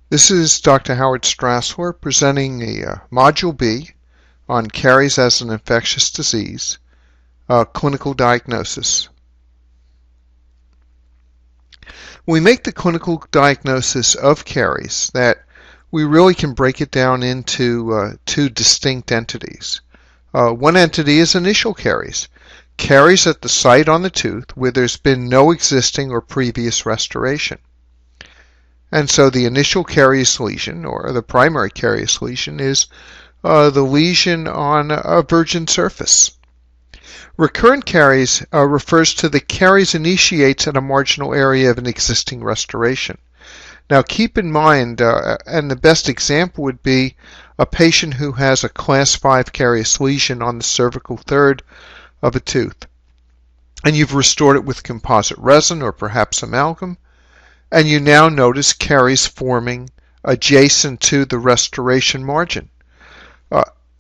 This is Dr. Howard Strassler presenting a Module B on caries as an infectious disease, clinical diagnosis. When we make the clinical diagnosis of caries, that we really can break it down into two distinct entities. One entity is initial caries, caries at the site on the tooth where there's been no existing or previous restoration. And so the initial caries lesion, or the primary caries lesion, is the lesion on a virgin surface. Recurrent caries refers to the caries initiates at a marginal area of an existing restoration. Now keep in mind, and the best example would be a patient who has a class 5 carious lesion on the cervical third of a tooth. And you've restored it with composite resin or perhaps amalgam, and you now notice caries forming adjacent to the restoration margin.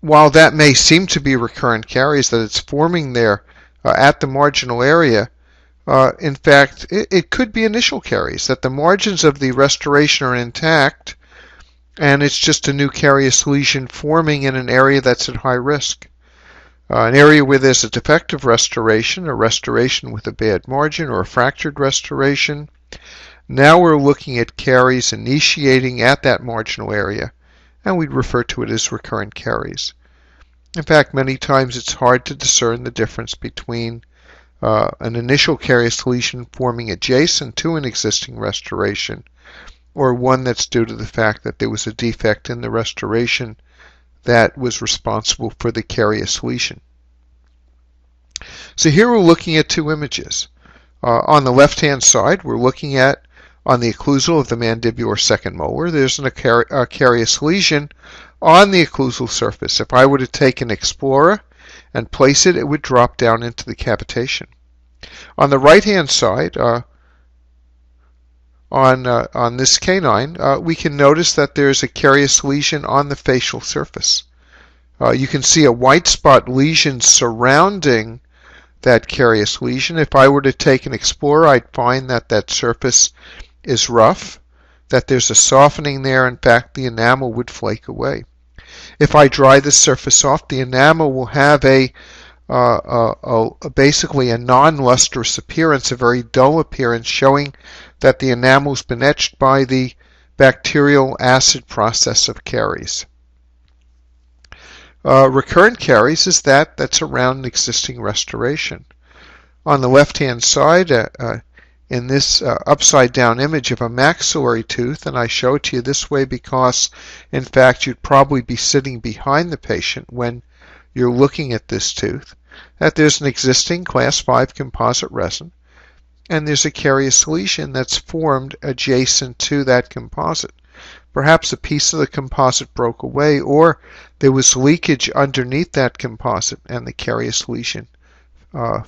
While that may seem to be recurrent caries, that it's forming there at the marginal area, in fact, it could be initial caries, that the margins of the restoration are intact, and it's just a new carious lesion forming in an area that's at high risk. An area where there's a defective restoration, a restoration with a bad margin, or a fractured restoration. Now we're looking at caries initiating at that marginal area, and we'd refer to it as recurrent caries. In fact, many times it's hard to discern the difference between an initial carious lesion forming adjacent to an existing restoration, or one that's due to the fact that there was a defect in the restoration that was responsible for the carious lesion. So here we're looking at two images. On the left-hand side, we're looking at on the occlusal of the mandibular second molar, there's a carious lesion on the occlusal surface. If I were to take an explorer and place it, it would drop down into the cavitation. On the right-hand side, on this canine, we can notice that there's a carious lesion on the facial surface. You can see a white spot lesion surrounding that carious lesion. If I were to take an explorer, I'd find that that surface is rough, that there's a softening there. In fact, the enamel would flake away. If I dry the surface off, the enamel will have basically a non-lustrous appearance, a very dull appearance, showing that the enamel's been etched by the bacterial acid process of caries. Recurrent caries is that's around an existing restoration. On the left-hand side, in this upside-down image of a maxillary tooth, and I show it to you this way because, in fact, you'd probably be sitting behind the patient when you're looking at this tooth, that there's an existing class 5 composite resin, and there's a carious lesion that's formed adjacent to that composite. Perhaps a piece of the composite broke away, or there was leakage underneath that composite, and the carious lesion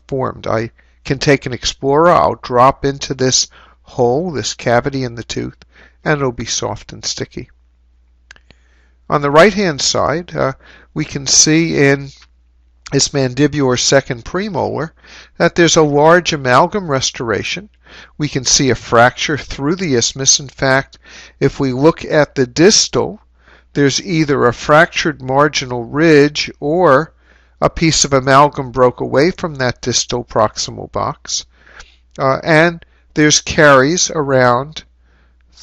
formed. I can take an explorer, I'll drop into this hole, this cavity in the tooth, and it'll be soft and sticky. On the right-hand side, we can see in this mandibular second premolar that there's a large amalgam restoration. We can see a fracture through the isthmus. In fact, if we look at the distal, there's either a fractured marginal ridge or a piece of amalgam broke away from that distal proximal box. And there's caries around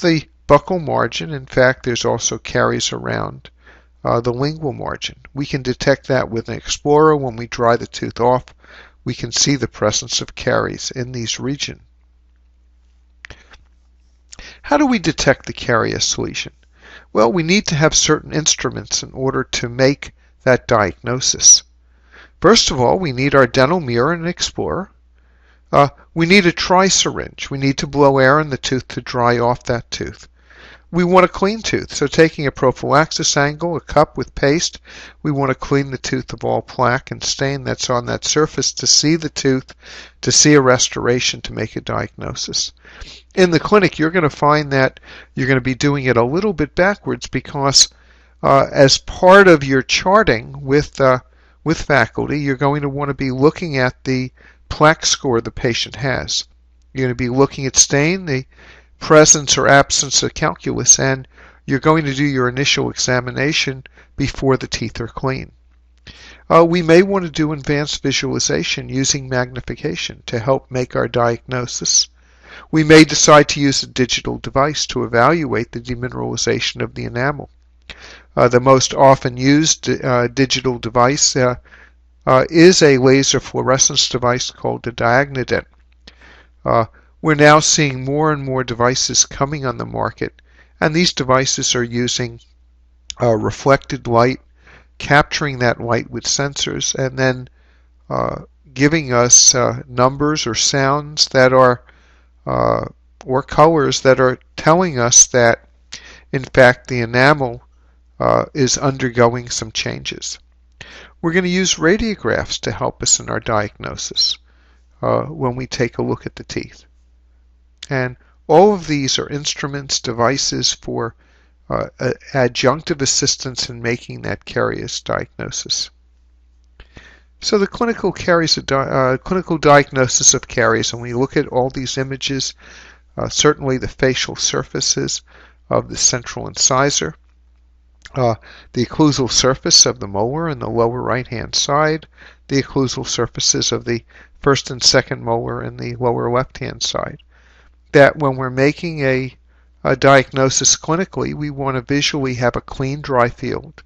the buccal margin. In fact, there's also caries around the lingual margin. We can detect that with an explorer. When we dry the tooth off, we can see the presence of caries in these regions. How do we detect the carious lesion? Well, we need to have certain instruments in order to make that diagnosis. First of all, we need our dental mirror and an explorer. We need a tri-syringe. We need to blow air in the tooth to dry off that tooth. We want a clean tooth, so taking a prophylaxis angle, a cup with paste, we want to clean the tooth of all plaque and stain that's on that surface to see the tooth, to see a restoration, to make a diagnosis. In the clinic, you're going to find that you're going to be doing it a little bit backwards because as part of your charting with faculty, you're going to want to be looking at the plaque score the patient has. You're going to be looking at stain, the presence or absence of calculus, and you're going to do your initial examination before the teeth are clean. We may want to do advanced visualization using magnification to help make our diagnosis. We may decide to use a digital device to evaluate the demineralization of the enamel. The most often used digital device is a laser fluorescence device called the DIAGNodent. We're now seeing more and more devices coming on the market, and these devices are using reflected light, capturing that light with sensors, and then giving us numbers or sounds that are or colors that are telling us that, in fact, the enamel is undergoing some changes. We're going to use radiographs to help us in our diagnosis when we take a look at the teeth. And all of these are instruments, devices for adjunctive assistance in making that caries diagnosis. So the clinical diagnosis of caries, and we look at all these images, certainly the facial surfaces of the central incisor, the occlusal surface of the molar in the lower right-hand side, the occlusal surfaces of the first and second molar in the lower left-hand side. That when we're making a diagnosis clinically, we want to visually have a clean, dry field.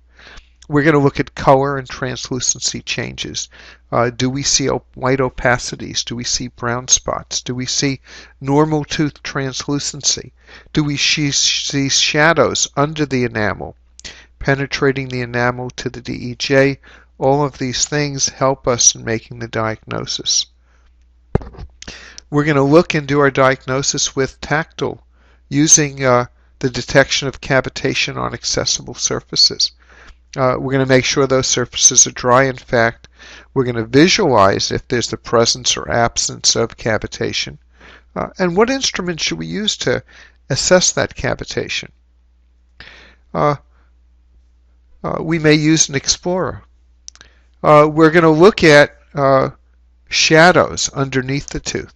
We're going to look at color and translucency changes. Do we see white opacities? Do we see brown spots? Do we see normal tooth translucency? Do we see shadows under the enamel, penetrating the enamel to the DEJ? All of these things help us in making the diagnosis. We're going to look and do our diagnosis with tactile, using the detection of cavitation on accessible surfaces. We're going to make sure those surfaces are dry. In fact, we're going to visualize if there's the presence or absence of cavitation. And what instrument should we use to assess that cavitation? We may use an explorer. We're going to look at shadows underneath the tooth.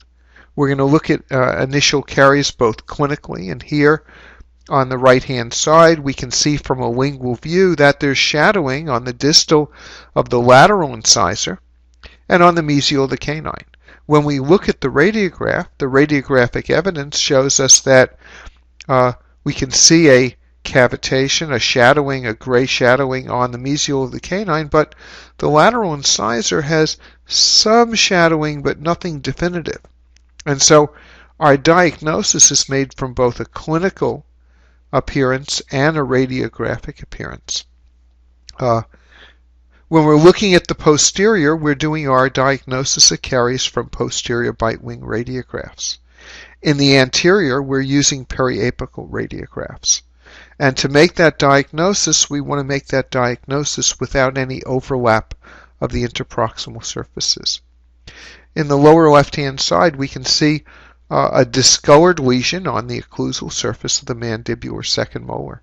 We're going to look at initial caries both clinically, and here on the right-hand side we can see from a lingual view that there's shadowing on the distal of the lateral incisor and on the mesial of the canine. When we look at the radiograph, the radiographic evidence shows us that we can see a cavitation, a shadowing, a gray shadowing on the mesial of the canine, but the lateral incisor has some shadowing but nothing definitive. And so our diagnosis is made from both a clinical appearance and a radiographic appearance. When we're looking at the posterior, we're doing our diagnosis of caries from posterior bite wing radiographs. In the anterior, we're using periapical radiographs. And to make that diagnosis, we want to make that diagnosis without any overlap of the interproximal surfaces. In the lower left-hand side, we can see a discolored lesion on the occlusal surface of the mandibular second molar.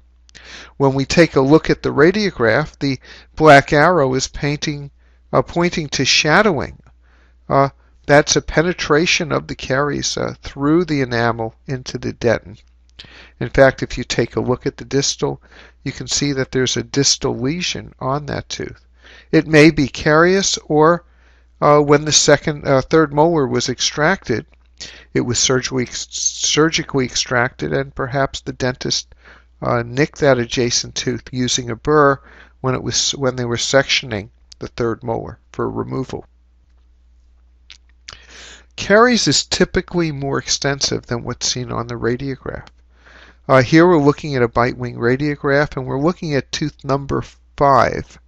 When we take a look at the radiograph, the black arrow is pointing to shadowing. That's a penetration of the caries through the enamel into the dentin. In fact, if you take a look at the distal, you can see that there's a distal lesion on that tooth. It may be carious, or when the third molar was extracted, it was surgically extracted, and perhaps the dentist nicked that adjacent tooth using a burr when they were sectioning the third molar for removal. Caries is typically more extensive than what's seen on the radiograph. Here we're looking at a bite wing radiograph, and we're looking at tooth number 5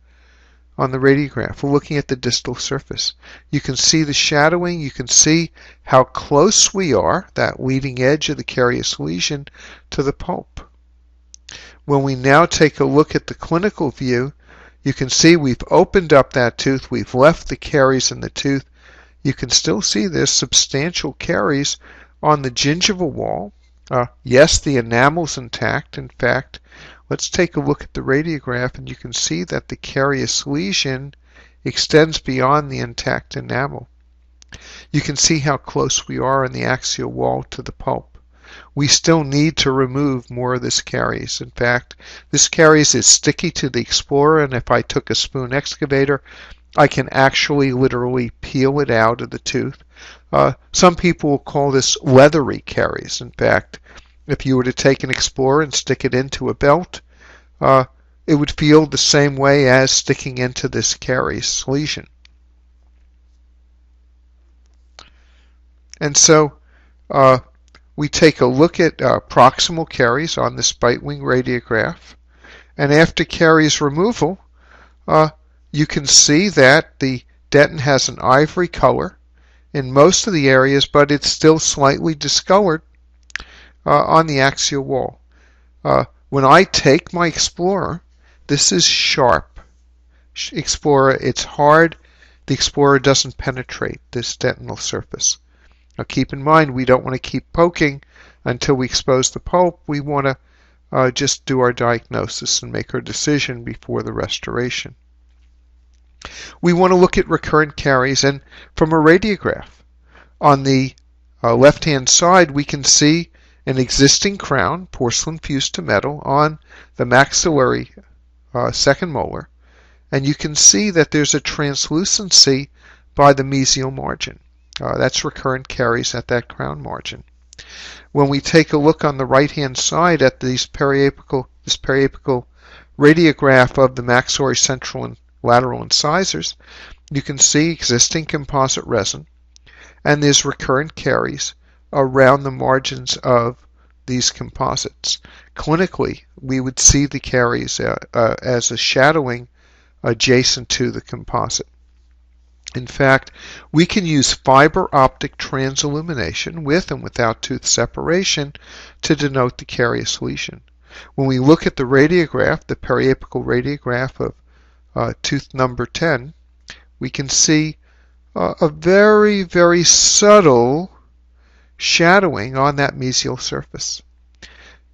on the radiograph. We're looking at the distal surface. You can see the shadowing. You can see how close we are, that leading edge of the carious lesion, to the pulp. When we now take a look at the clinical view, you can see we've opened up that tooth. We've left the caries in the tooth. You can still see there's substantial caries on the gingival wall. Yes, the enamel's intact. In fact, let's take a look at the radiograph, and you can see that the carious lesion extends beyond the intact enamel. You can see how close we are in the axial wall to the pulp. we still need to remove more of this caries. In fact, this caries is sticky to the explorer, and if I took a spoon excavator, I can actually literally peel it out of the tooth. Some people will call this leathery caries. In fact, if you were to take an explorer and stick it into a belt, it would feel the same way as sticking into this caries lesion. And so we take a look at proximal caries on this bite wing radiograph, and after caries removal, you can see that the dentin has an ivory color in most of the areas, but it's still slightly discolored on the axial wall. When I take my explorer, this is sharp. Explorer, it's hard. The explorer doesn't penetrate this dentinal surface. Now keep in mind, we don't want to keep poking until we expose the pulp. We want to just do our diagnosis and make our decision before the restoration. We want to look at recurrent caries, and from a radiograph. On the left-hand side, we can see an existing crown, porcelain fused to metal, on the maxillary second molar, and you can see that there's a translucency by the mesial margin. That's recurrent caries at that crown margin. When we take a look on the right-hand side at this periapical radiograph of the maxillary central and lateral incisors, you can see existing composite resin, and there's recurrent caries around the margins of these composites. Clinically, we would see the caries as a shadowing adjacent to the composite. In fact, we can use fiber optic transillumination with and without tooth separation to denote the carious lesion. When we look at the radiograph, the periapical radiograph of tooth number 10, we can see a very, very subtle shadowing on that mesial surface.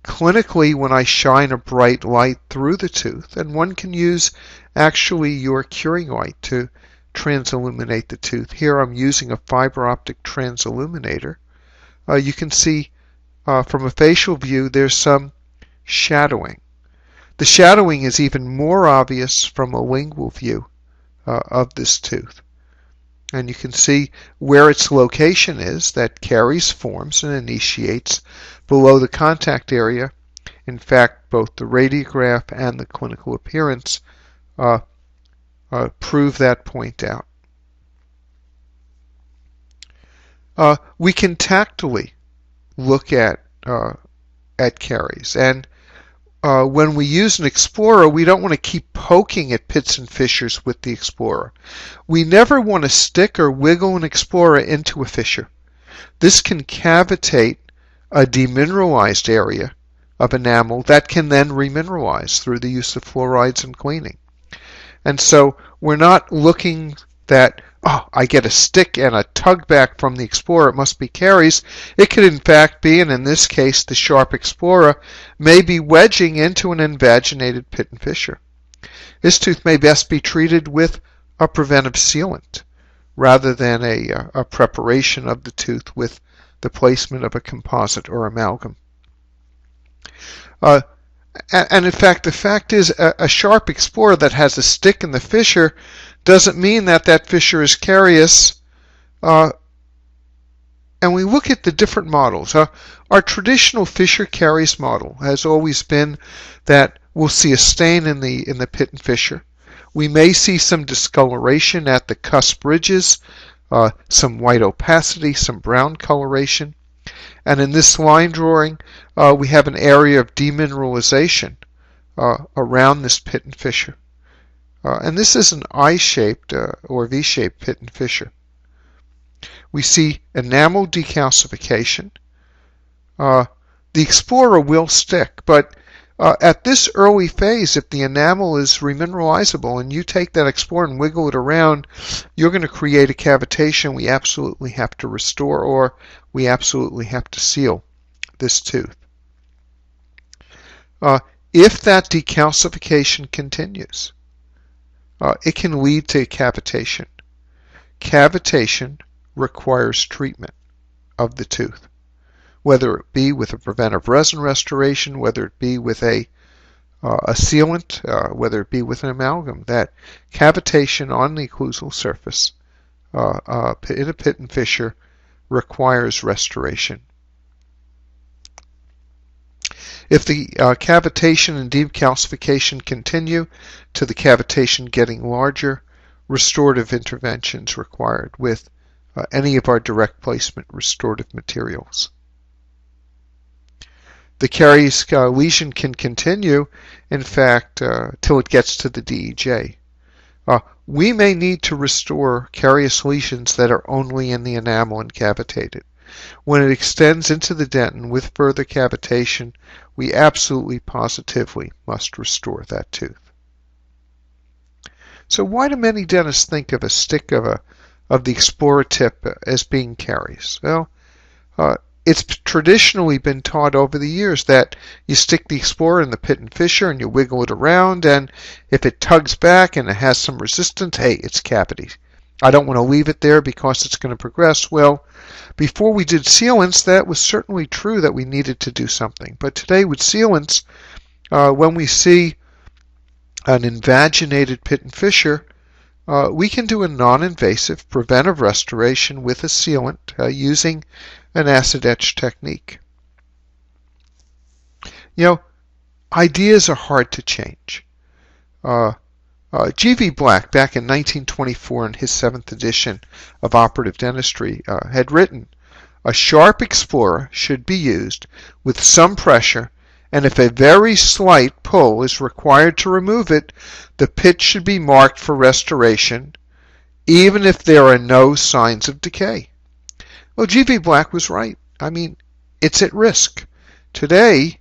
Clinically, when I shine a bright light through the tooth, and one can use actually your curing light to transilluminate the tooth. Here I'm using a fiber optic transilluminator. You can see from a facial view there's some shadowing. The shadowing is even more obvious from a lingual view of this tooth. And you can see where its location is, that caries forms and initiates below the contact area. In fact, both the radiograph and the clinical appearance prove that point out. We can tactily look at caries, and when we use an explorer, we don't want to keep poking at pits and fissures with the explorer. We never want to stick or wiggle an explorer into a fissure. This can cavitate a demineralized area of enamel that can then remineralize through the use of fluorides and cleaning. And so we're not looking that, oh, I get a stick and a tug back from the explorer, it must be caries. It could in fact be, and in this case the sharp explorer may be wedging into an invaginated pit and fissure. This tooth may best be treated with a preventive sealant rather than a preparation of the tooth with the placement of a composite or amalgam. And in fact, the fact is a sharp explorer that has a stick in the fissure doesn't mean that that fissure is carious. And we look at the different models. Our traditional fissure caries model has always been that we'll see a stain in the pit and fissure. We may see some discoloration at the cusp ridges, some white opacity, some brown coloration. And in this line drawing, we have an area of demineralization around this pit and fissure. And this is an I-shaped or V-shaped pit and fissure. We see enamel decalcification. The explorer will stick, but at this early phase, if the enamel is remineralizable and you take that explorer and wiggle it around, you're going to create a cavitation we absolutely have to restore, or we absolutely have to seal this tooth. If that decalcification continues, it can lead to cavitation. Cavitation requires treatment of the tooth. whether it be with a preventive resin restoration, whether it be with a sealant, whether it be with an amalgam, that cavitation on the occlusal surface in a pit and fissure requires restoration. If the cavitation and decalcification continue to the cavitation getting larger, restorative interventions required with any of our direct placement restorative materials. The caries lesion can continue, in fact, till it gets to the DEJ. We may need to restore carious lesions that are only in the enamel and cavitated. When it extends into the dentin with further cavitation, we absolutely positively must restore that tooth. So why do many dentists think of a stick of the explorer tip as being caries? Well, it's traditionally been taught over the years that you stick the explorer in the pit and fissure and you wiggle it around, and if it tugs back and it has some resistance, hey, it's cavity. I don't want to leave it there because it's going to progress. Well, before we did sealants, that was certainly true that we needed to do something. But today with sealants, when we see an invaginated pit and fissure, we can do a non-invasive preventive restoration with a sealant using an acid etch technique. You know, ideas are hard to change. G.V. Black, back in 1924 in his 7th edition of Operative Dentistry, had written, "A sharp explorer should be used with some pressure, and if a very slight pull is required to remove it, the pit should be marked for restoration, even if there are no signs of decay." Well, G.V. Black was right. I mean, it's at risk. Today,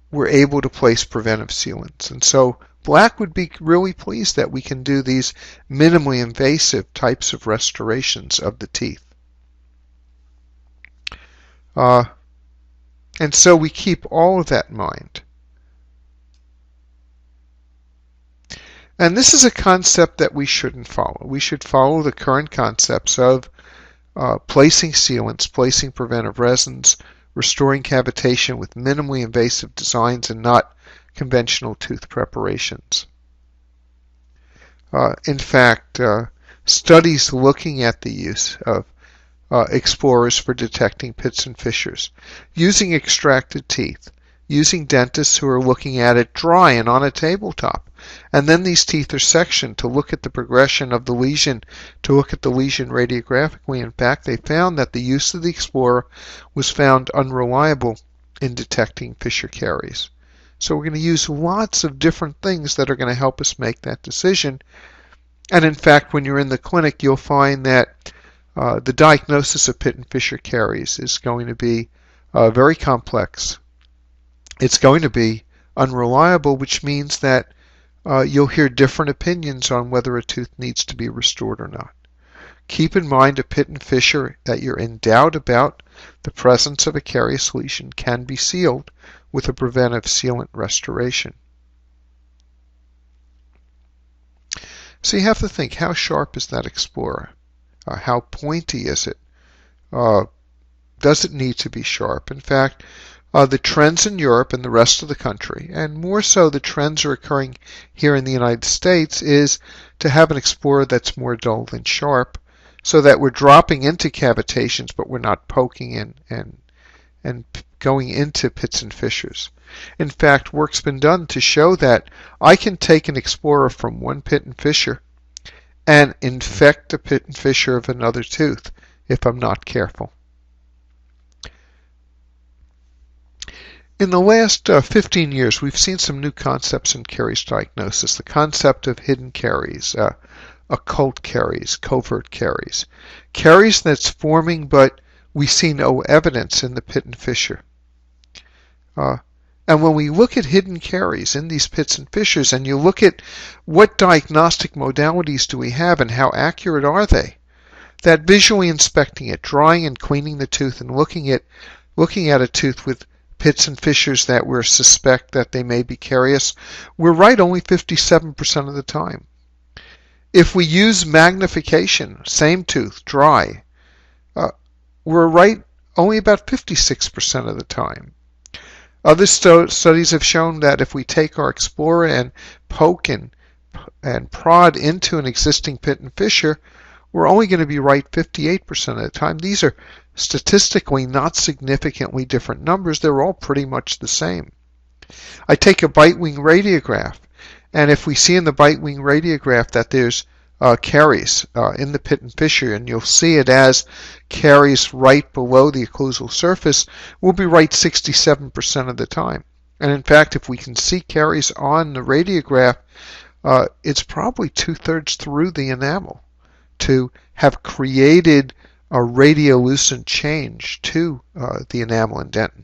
we're able to place preventive sealants, and so Black would be really pleased that we can do these minimally invasive types of restorations of the teeth. And so we keep all of that in mind. And this is a concept that we shouldn't follow. We should follow the current concepts of placing sealants, placing preventive resins, restoring cavitation with minimally invasive designs and not conventional tooth preparations. In fact, studies looking at the use of explorers for detecting pits and fissures, using extracted teeth, using dentists who are looking at it dry and on a tabletop, and then these teeth are sectioned to look at the progression of the lesion, to look at the lesion radiographically. In fact, they found that the use of the explorer was found unreliable in detecting fissure caries. So we're going to use lots of different things that are going to help us make that decision. And in fact, when you're in the clinic, you'll find that the diagnosis of pit and fissure caries is going to be very complex. It's going to be unreliable, which means that you'll hear different opinions on whether a tooth needs to be restored or not. Keep in mind a pit and fissure that you're in doubt about the presence of a carious lesion can be sealed with a preventive sealant restoration. So you have to think, how sharp is that explorer? How pointy is it? Does it need to be sharp? In fact, the trends in Europe and the rest of the country, and more so the trends are occurring here in the United States, is to have an explorer that's more dull than sharp, so that we're dropping into cavitations, but we're not poking in and going into pits and fissures. In fact, work's been done to show that I can take an explorer from one pit and fissure and infect a pit and fissure of another tooth if I'm not careful. In the last 15 years, we've seen some new concepts in caries diagnosis. The concept of hidden caries, occult caries, covert caries. Caries that's forming, but we see no evidence in the pit and fissure. And when we look at hidden caries in these pits and fissures, and you look at what diagnostic modalities do we have and how accurate are they, that visually inspecting it, drying and cleaning the tooth, and looking at a tooth with pits and fissures that we suspect that they may be carious, we're right only 57% of the time. If we use magnification, same tooth, dry, we're right only about 56% of the time. Other studies have shown that if we take our explorer and poke and prod into an existing pit and fissure, we're only going to be right 58% of the time. These are statistically not significantly different numbers. They're all pretty much the same. I take a bite wing radiograph, and if we see in the bite wing radiograph that there's caries in the pit and fissure, and you'll see it as caries right below the occlusal surface, we'll be right 67% of the time. And in fact, if we can see caries on the radiograph, it's probably 2/3 through the enamel to have created a radiolucent change to the enamel and dentin.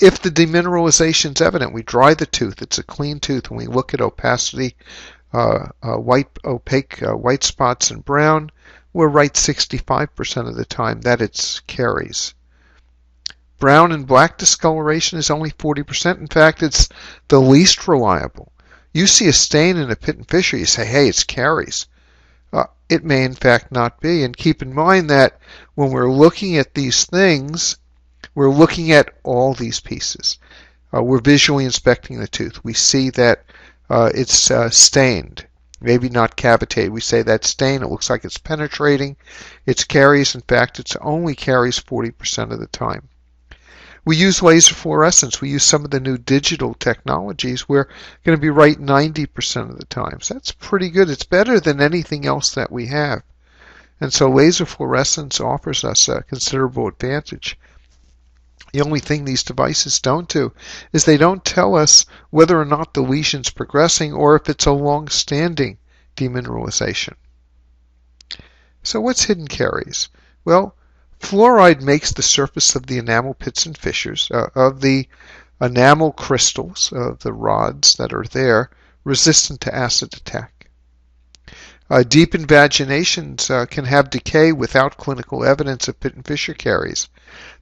If the demineralization is evident, we dry the tooth, it's a clean tooth, and we look at opacity, opaque white spots and brown, we're right 65% of the time that it's caries. Brown and black discoloration is only 40%. In fact, it's the least reliable. You see a stain in a pit and fissure, you say, hey, it's caries. It may in fact not be. And keep in mind that when we're looking at these things, we're looking at all these pieces. We're visually inspecting the tooth. We see that it's stained, maybe not cavitated. We say that stain, it looks like it's penetrating. It's caries. In fact, it's only caries 40% of the time. We use laser fluorescence. We use some of the new digital technologies. We're going to be right 90% of the time. So that's pretty good. It's better than anything else that we have. And so laser fluorescence offers us a considerable advantage. The only thing these devices don't do is they don't tell us whether or not the lesion's progressing or if it's a long-standing demineralization. So what's hidden caries? Well, fluoride makes the surface of the enamel pits and fissures, of the enamel crystals, of the rods that are there, resistant to acid attack. Deep invaginations can have decay without clinical evidence of pit and fissure caries,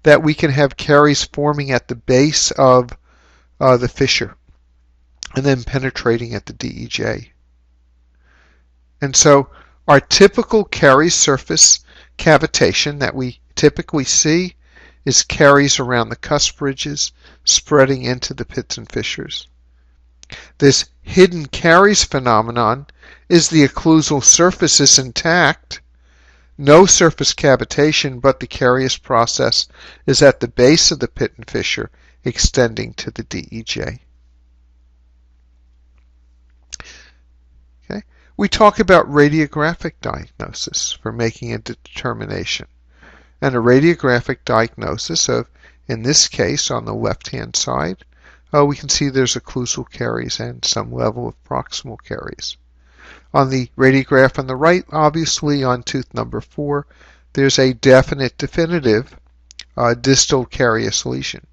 that we can have caries forming at the base of the fissure and then penetrating at the DEJ. And so our typical caries surface cavitation that we typically see is caries around the cusp ridges spreading into the pits and fissures. This hidden caries phenomenon is the occlusal surface is intact, no surface cavitation, but the carious process is at the base of the pit and fissure extending to the DEJ. Okay. We talk about radiographic diagnosis for making a determination. And a radiographic diagnosis of, in this case, on the left-hand side, we can see there's occlusal caries and some level of proximal caries. On the radiograph on the right, obviously on tooth number 4, there's a definite, definitive distal carious lesion.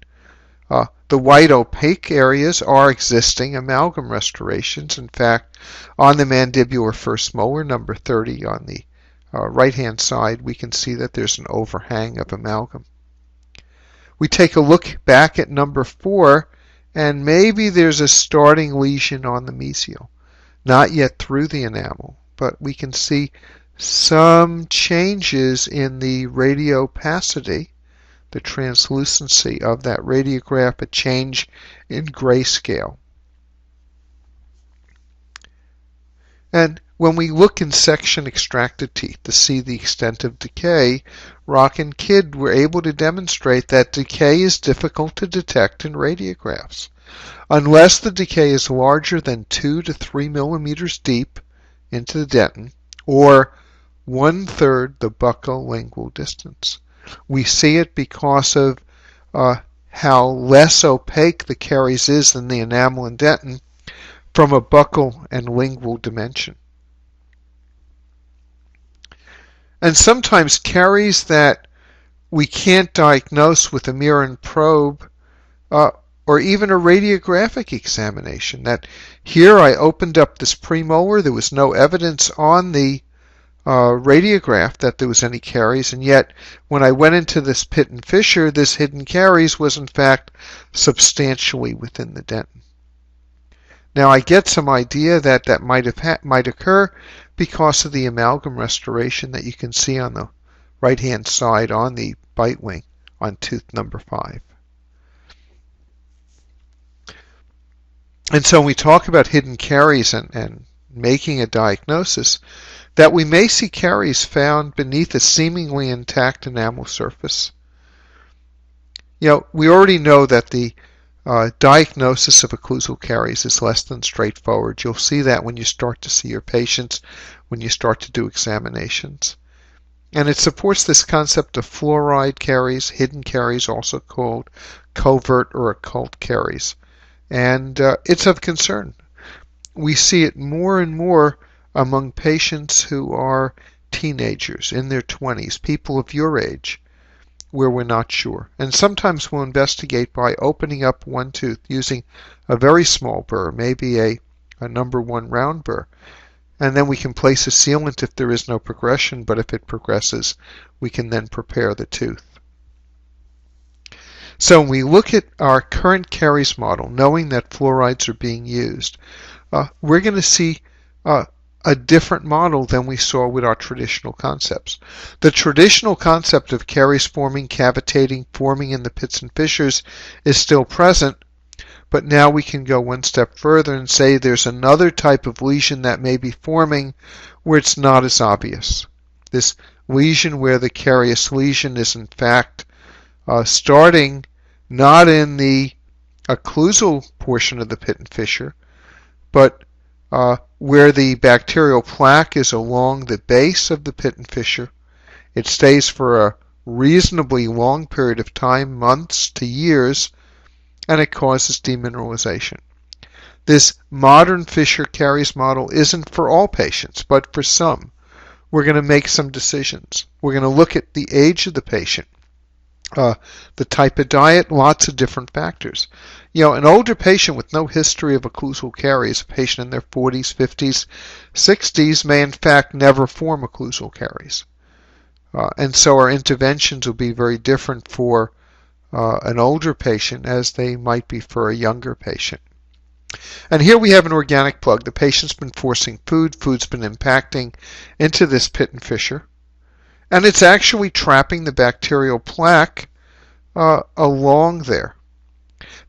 The white opaque areas are existing amalgam restorations. In fact, on the mandibular first molar, number 30 on the right-hand side, we can see that there's an overhang of amalgam. We take a look back at number 4, and maybe there's a starting lesion on the mesial. Not yet through the enamel, but we can see some changes in the radiopacity, the translucency of that radiograph, a change in grayscale. And when we look in section extracted teeth to see the extent of decay, Rock and Kidd were able to demonstrate that decay is difficult to detect in radiographs. Unless the decay is larger than 2 to 3 millimeters deep into the dentin, or 1/3 the buccolingual distance. We see it because of how less opaque the caries is than the enamel and dentin from a buccal and lingual dimension. And sometimes caries that we can't diagnose with a mirror and probe or even a radiographic examination. That here I opened up this premolar, there was no evidence on the radiograph that there was any caries, and yet when I went into this pit and fissure, this hidden caries was in fact substantially within the dentin. Now I get some idea that might occur because of the amalgam restoration that you can see on the right-hand side on the bite wing on tooth number 5. And so when we talk about hidden caries and making a diagnosis, that we may see caries found beneath a seemingly intact enamel surface. We already know that the diagnosis of occlusal caries is less than straightforward. You'll see that when you start to see your patients, when you start to do examinations. And it supports this concept of fluoride caries, hidden caries, also called covert or occult caries. And it's of concern. We see it more and more among patients who are teenagers, in their 20s, people of your age, where we're not sure. And sometimes we'll investigate by opening up one tooth using a very small burr, maybe a number 1 round burr. And then we can place a sealant if there is no progression, but if it progresses, we can then prepare the tooth. So when we look at our current caries model, knowing that fluorides are being used, we're going to see a different model than we saw with our traditional concepts. The traditional concept of caries forming, cavitating, forming in the pits and fissures is still present, but now we can go one step further and say there's another type of lesion that may be forming where it's not as obvious. This lesion where the carious lesion is in fact starting not in the occlusal portion of the pit and fissure, but where the bacterial plaque is along the base of the pit and fissure. It stays for a reasonably long period of time, months to years, and it causes demineralization. This modern fissure caries model isn't for all patients, but for some. We're going to make some decisions. We're going to look at the age of the patient, the type of diet, lots of different factors. An older patient with no history of occlusal caries, a patient in their 40s, 50s, 60s, may in fact never form occlusal caries. And so our interventions will be very different for an older patient as they might be for a younger patient. And here we have an organic plug. The patient's been forcing food. Food's been impacting into this pit and fissure. And it's actually trapping the bacterial plaque along there.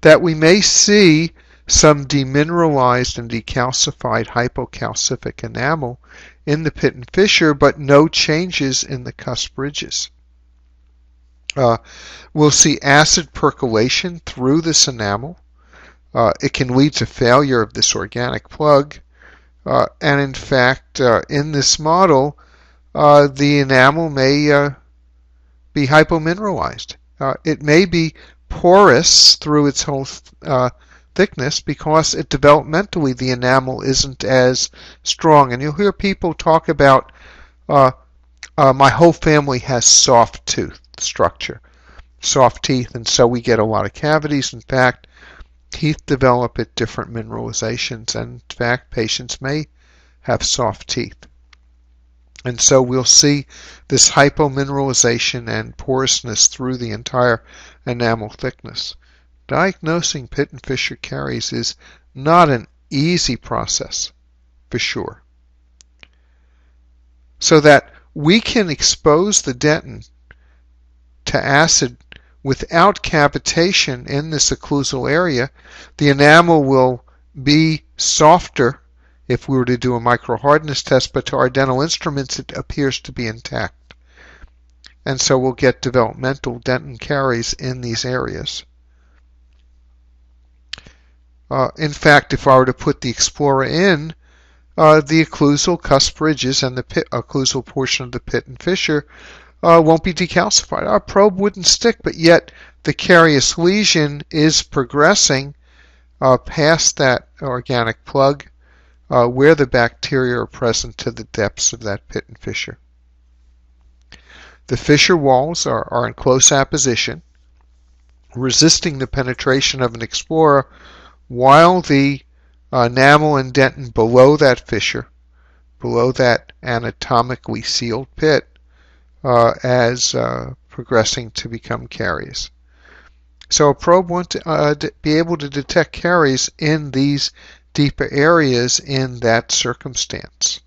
That we may see some demineralized and decalcified hypocalcific enamel in the pit and fissure, but no changes in the cusp ridges. We'll see acid percolation through this enamel. It can lead to failure of this organic plug. And in fact, in this model, the enamel may be hypomineralized. It may be porous through its whole thickness because developmentally the enamel isn't as strong. And you'll hear people talk about, my whole family has soft tooth structure, soft teeth, and so we get a lot of cavities. In fact, teeth develop at different mineralizations, and in fact, patients may have soft teeth. And so we'll see this hypomineralization and porousness through the entire enamel thickness. Diagnosing pit and fissure caries is not an easy process, for sure. So that we can expose the dentin to acid without cavitation in this occlusal area. The enamel will be softer if we were to do a microhardness test, but to our dental instruments it appears to be intact. And so we'll get developmental dentin caries in these areas. In fact, if I were to put the Explorer in, the occlusal cusp ridges and the occlusal portion of the pit and fissure won't be decalcified. Our probe wouldn't stick, but yet the carious lesion is progressing past that organic plug where the bacteria are present to the depths of that pit and fissure. The fissure walls are in close apposition, resisting the penetration of an Explorer, while the enamel and dentin below that fissure, below that anatomically sealed pit, as progressing to become caries. So a probe wants to be able to detect caries in these deeper areas in that circumstance.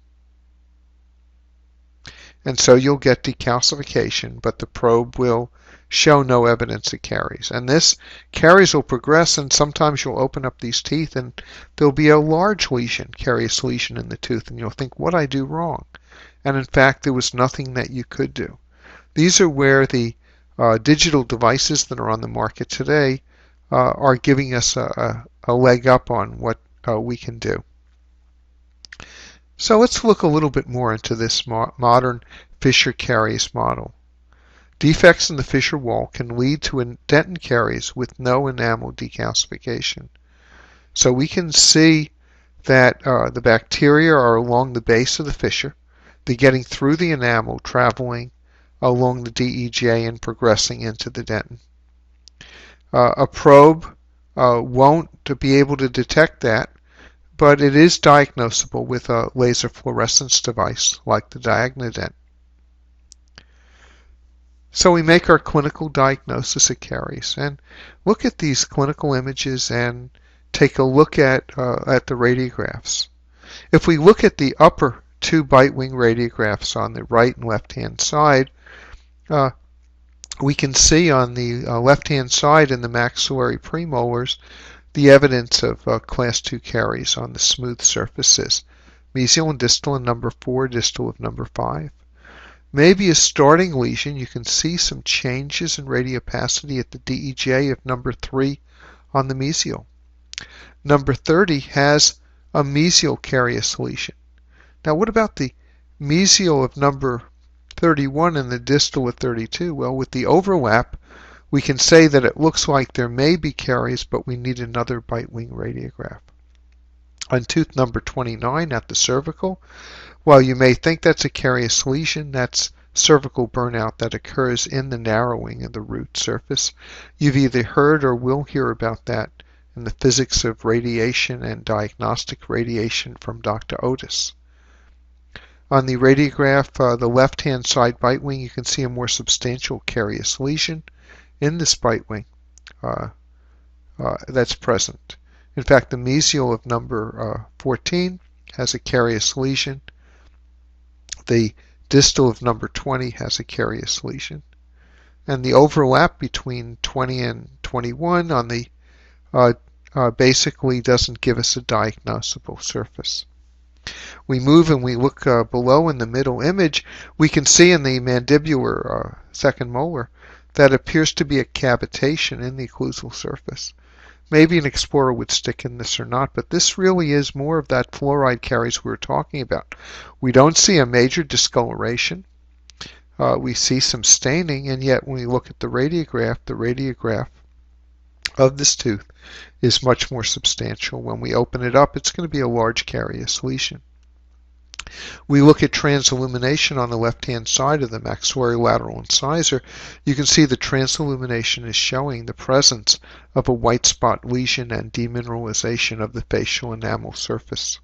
And so you'll get decalcification, but the probe will show no evidence of caries. And this caries will progress, and sometimes you'll open up these teeth and there'll be a large lesion, carious lesion in the tooth, and you'll think, what did I do wrong? And in fact, there was nothing that you could do. These are where the digital devices that are on the market today are giving us a leg up on what we can do. So let's look a little bit more into this modern fissure caries model. Defects in the fissure wall can lead to dentin caries with no enamel decalcification. So we can see that the bacteria are along the base of the fissure. They're getting through the enamel, traveling along the DEJ and progressing into the dentin. A probe won't be able to detect that, but it is diagnosable with a laser fluorescence device like the DIAGNodent. So we make our clinical diagnosis of caries and look at these clinical images and take a look at the radiographs. If we look at the upper two bite wing radiographs on the right and left hand side, we can see on the left hand side in the maxillary premolars the evidence of class 2 caries on the smooth surfaces, mesial and distal in number 4, distal of number 5. Maybe a starting lesion, you can see some changes in radiopacity at the DEJ of number 3 on the mesial. Number 30 has a mesial carious lesion. Now what about the mesial of number 31 and the distal of 32? Well, with the overlap, we can say that it looks like there may be caries, but we need another bite wing radiograph. On tooth number 29 at the cervical, while you may think that's a carious lesion, that's cervical burnout that occurs in the narrowing of the root surface. You've either heard or will hear about that in the physics of radiation and diagnostic radiation from Dr. Otis. On the radiograph, the left-hand side bite wing, you can see a more substantial carious lesion in this bite wing that's present. In fact, the mesial of number 14 has a carious lesion. The distal of number 20 has a carious lesion. And the overlap between 20 and 21 on the basically doesn't give us a diagnosable surface. We move and we look below in the middle image, we can see in the mandibular second molar that appears to be a cavitation in the occlusal surface. Maybe an explorer would stick in this or not, but this really is more of that fluoride caries we were talking about. We don't see a major discoloration. We see some staining, and yet when we look at the radiograph of this tooth is much more substantial. When we open it up, it's going to be a large carious lesion. We look at transillumination on the left-hand side of the maxillary lateral incisor. You can see the transillumination is showing the presence of a white spot lesion and demineralization of the facial enamel surface.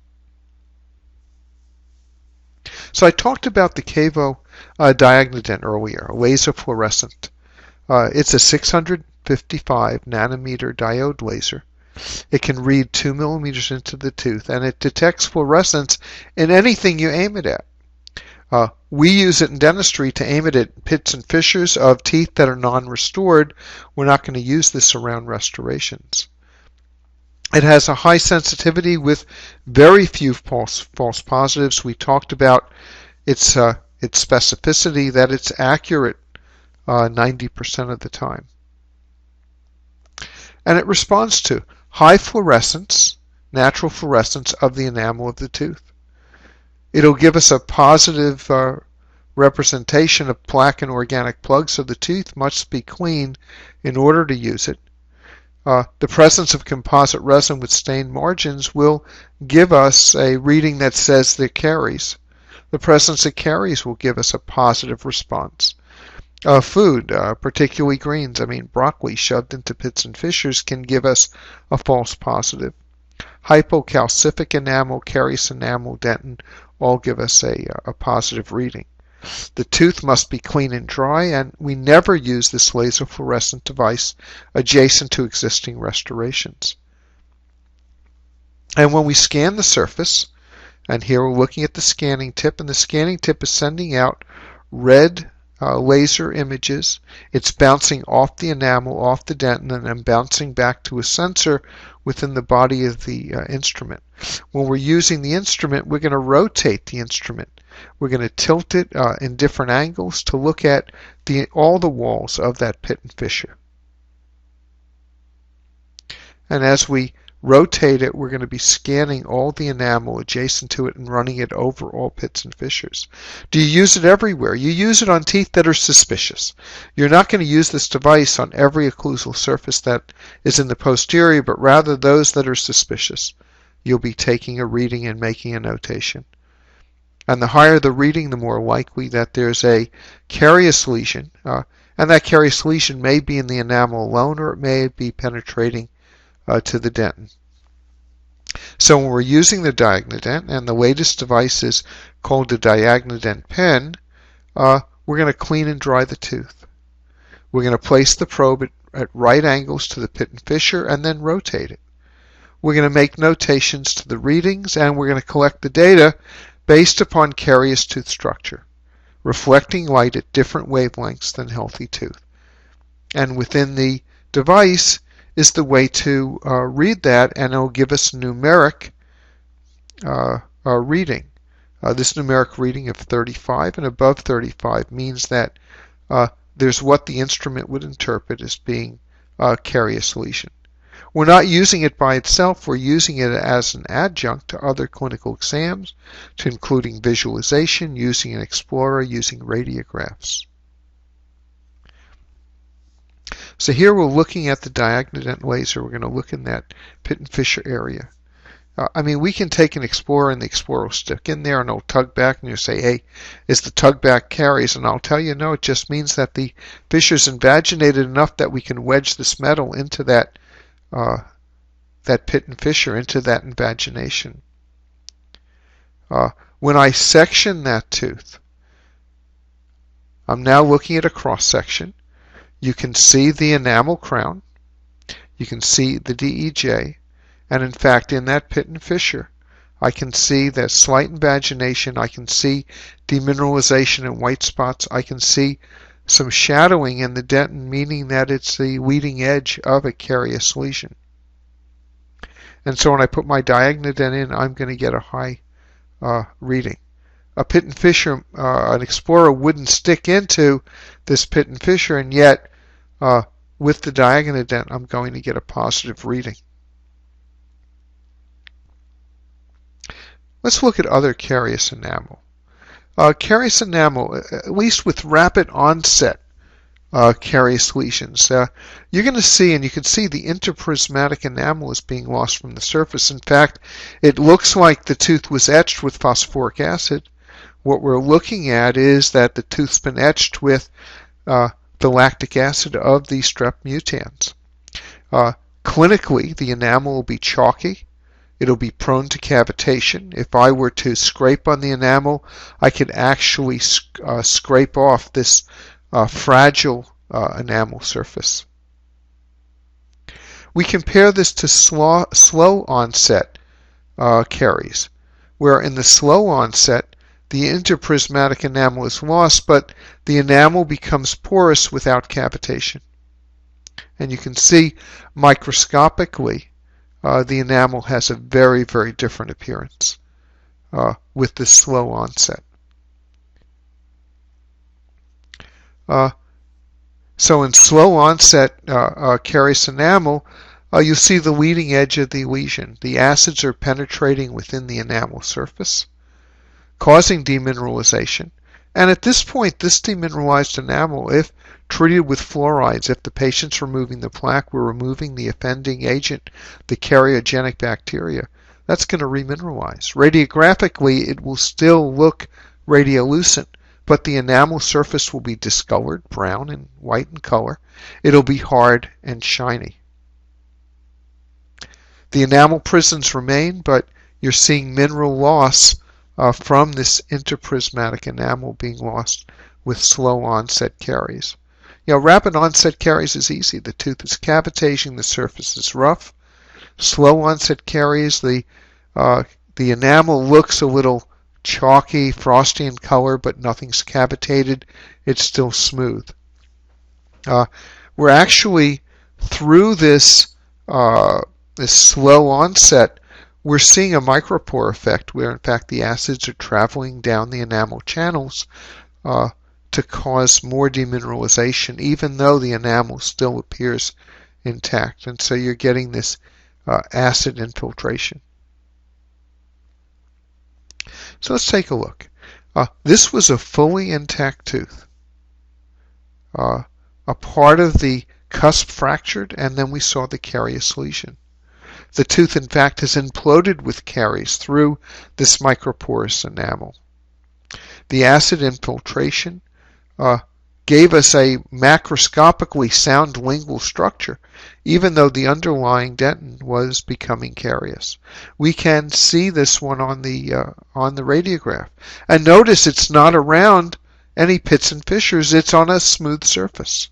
So I talked about the KaVo DIAGNodent earlier, a laser fluorescent. It's a 655 nanometer diode laser. It can read 2 millimeters into the tooth, and it detects fluorescence in anything you aim it at. We use it in dentistry to aim it at pits and fissures of teeth that are non-restored. We're not going to use this around restorations. It has a high sensitivity with very few false positives. We talked about its specificity, that it's accurate 90% of the time. And it responds to high fluorescence, natural fluorescence of the enamel of the tooth. It'll give us a positive representation of plaque and organic plugs, so the tooth must be clean in order to use it. The presence of composite resin with stained margins will give us a reading that says they're caries. The presence of caries will give us a positive response. Food, particularly greens, broccoli shoved into pits and fissures can give us a false positive. Hypocalcific enamel, carious enamel, dentin all give us a positive reading. The tooth must be clean and dry, and we never use this laser fluorescent device adjacent to existing restorations. And when we scan the surface, and here we're looking at the scanning tip, and the scanning tip is sending out red laser images. It's bouncing off the enamel, off the dentin, and then bouncing back to a sensor within the body of the instrument. When we're using the instrument, we're going to rotate the instrument. We're going to tilt it in different angles to look at all the walls of that pit and fissure. And as we rotate it, we're going to be scanning all the enamel adjacent to it and running it over all pits and fissures. Do you use it everywhere? You use it on teeth that are suspicious. You're not going to use this device on every occlusal surface that is in the posterior, but rather those that are suspicious. You'll be taking a reading and making a notation. And the higher the reading, the more likely that there's a carious lesion. And that carious lesion may be in the enamel alone, or it may be penetrating to the dentin. So when we're using the DiagnoDent, and the latest device is called the DiagnoDent pen, we're going to clean and dry the tooth. We're going to place the probe at right angles to the pit and fissure and then rotate it. We're going to make notations to the readings, and we're going to collect the data based upon carious tooth structure, reflecting light at different wavelengths than healthy tooth. And within the device is the way to read that, and it'll give us numeric reading. This numeric reading of 35 and above 35 means that there's what the instrument would interpret as being a carious lesion. We're not using it by itself, we're using it as an adjunct to other clinical exams, to including visualization, using an explorer, using radiographs. So here we're looking at the DiagnoDent laser. We're going to look in that pit and fissure area. We can take an explorer, and the explorer will stick in there and it'll tug back, and you'll say, hey, is the tug back caries? And I'll tell you, no, it just means that the fissure's invaginated enough that we can wedge this metal into that pit and fissure, into that invagination. When I section that tooth, I'm now looking at a cross section. You can see the enamel crown, you can see the DEJ, and in fact in that pit and fissure I can see that slight invagination, I can see demineralization and white spots, I can see some shadowing in the dentin, meaning that it's the leading edge of a carious lesion. And so when I put my DiagnoDent in, I'm going to get a high reading. A pit and fissure, an explorer wouldn't stick into this pit and fissure, and yet with the DiagnoDent I'm going to get a positive reading. Let's look at other carious enamel. Carious enamel, at least with rapid onset carious lesions, you're going to see, and you can see the interprismatic enamel is being lost from the surface. In fact, it looks like the tooth was etched with phosphoric acid. What we're looking at is that the tooth's been etched with the lactic acid of the strep mutans. Clinically, the enamel will be chalky. It'll be prone to cavitation. If I were to scrape on the enamel, I could actually scrape off this fragile enamel surface. We compare this to slow onset caries, where in the slow onset the interprismatic enamel is lost, but the enamel becomes porous without cavitation. And you can see microscopically the enamel has a very, very different appearance with this slow onset. So in slow onset carious enamel, you'll see the leading edge of the lesion. The acids are penetrating within the enamel surface, causing demineralization. And at this point, this demineralized enamel, if treated with fluorides, if the patient's removing the plaque, we're removing the offending agent, the cariogenic bacteria, that's going to remineralize. Radiographically, it will still look radiolucent, but the enamel surface will be discolored, brown and white in color. It'll be hard and shiny. The enamel prisms remain, but you're seeing mineral loss from this interprismatic enamel being lost with slow onset caries. Rapid onset caries is easy. The tooth is cavitating, the surface is rough. Slow onset caries, the enamel looks a little chalky, frosty in color, but nothing's cavitated. It's still smooth. We're actually, through this slow onset, we're seeing a micropore effect where in fact the acids are traveling down the enamel channels to cause more demineralization, even though the enamel still appears intact. And so you're getting this acid infiltration. So let's take a look. This was a fully intact tooth. A part of the cusp fractured, and then we saw the carious lesion. The tooth, in fact, has imploded with caries through this microporous enamel. The acid infiltration gave us a macroscopically sound lingual structure, even though the underlying dentin was becoming carious. We can see this one on the radiograph. And notice it's not around any pits and fissures, it's on a smooth surface.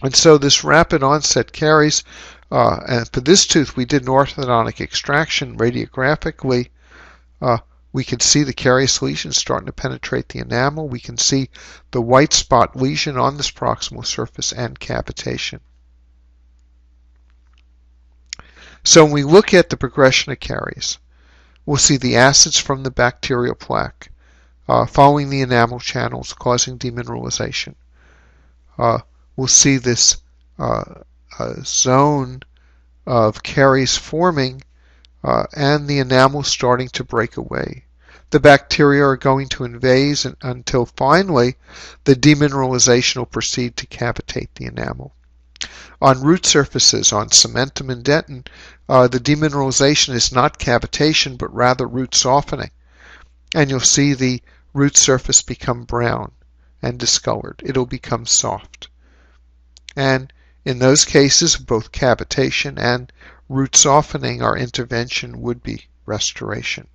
And so this rapid onset caries, and for this tooth we did an orthodontic extraction radiographically. We can see the carious lesion starting to penetrate the enamel. We can see the white spot lesion on this proximal surface and cavitation. So when we look at the progression of caries, we'll see the acids from the bacterial plaque following the enamel channels causing demineralization. We'll see this zone of caries forming and the enamel starting to break away. The bacteria are going to invade until finally the demineralization will proceed to cavitate the enamel. On root surfaces, on cementum and dentin, the demineralization is not cavitation but rather root softening. And you'll see the root surface become brown and discolored. It'll become soft. And in those cases, both cavitation and root softening, our intervention would be restoration.